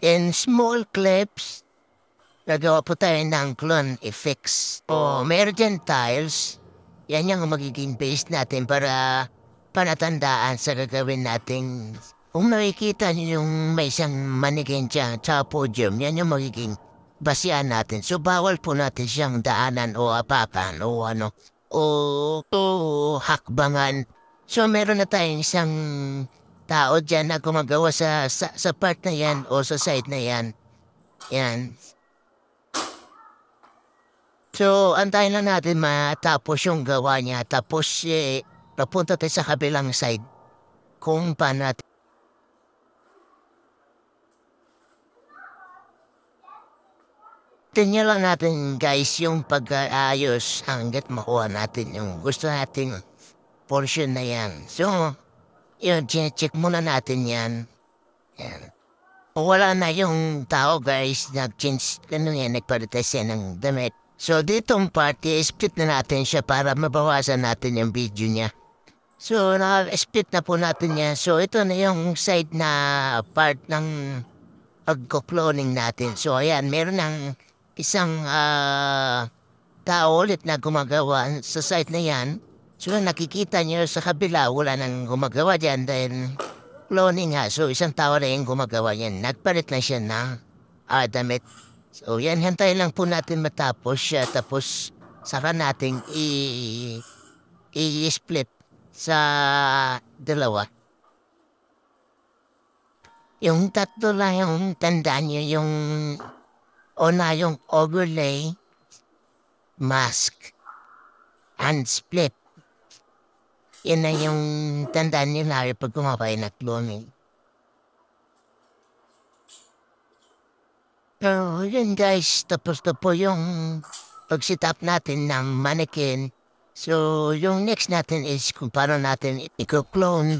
In small clips, nagawa po tayo ng clone effects o meron dyan tiles. Yan yung magiging base natin para panatandaan sa gagawin nating kung nakikita niyo yung may isang mannequin dyan sa podium, yan yung magiging basihan natin. So, bawal po natin siyang daanan o apakan o o hakbangan. So, meron na tayong isang tao dyan na gumagawa sa part na yan o sa side na yan. Yan. So, antayin lang natin matapos yung gawa niya. Tapos, papunta tayo sa kabilang side. Kung paano natin. Tingnan lang natin guys yung pag-aayos hanggat makuha natin yung gusto nating portion na yan. So, yun, check muna natin yan. Yan. Kung wala na yung tao guys, nag-change, nagpalit siya ng damit. So, ditong party, split na natin siya para mabawasan natin yung video niya. So, naka-split na po natin yan. So, ito na yung side na part ng pagko-cloning natin. So, ayan, meron ng isang tao ulit na gumagawa sa site na yan. So, nakikita niyo sa kabila, wala nang gumagawa dyan dahil cloning nga. So, isang tao na yung gumagawa yan. Nagpalit na siya ng damit. So, yan, hantayin lang po natin matapos siya. Tapos, saka nating i-split sa dalawa. Yung tatlo lang yung tandaan nyo, yung yung overlay, mask, and split. Yan na yung tandaan nyo lalo pag kumapay na cloning. So, yun guys, tapos na po yung pag-set up natin ng mannequin. So, yung next natin is kung paano natin i-clone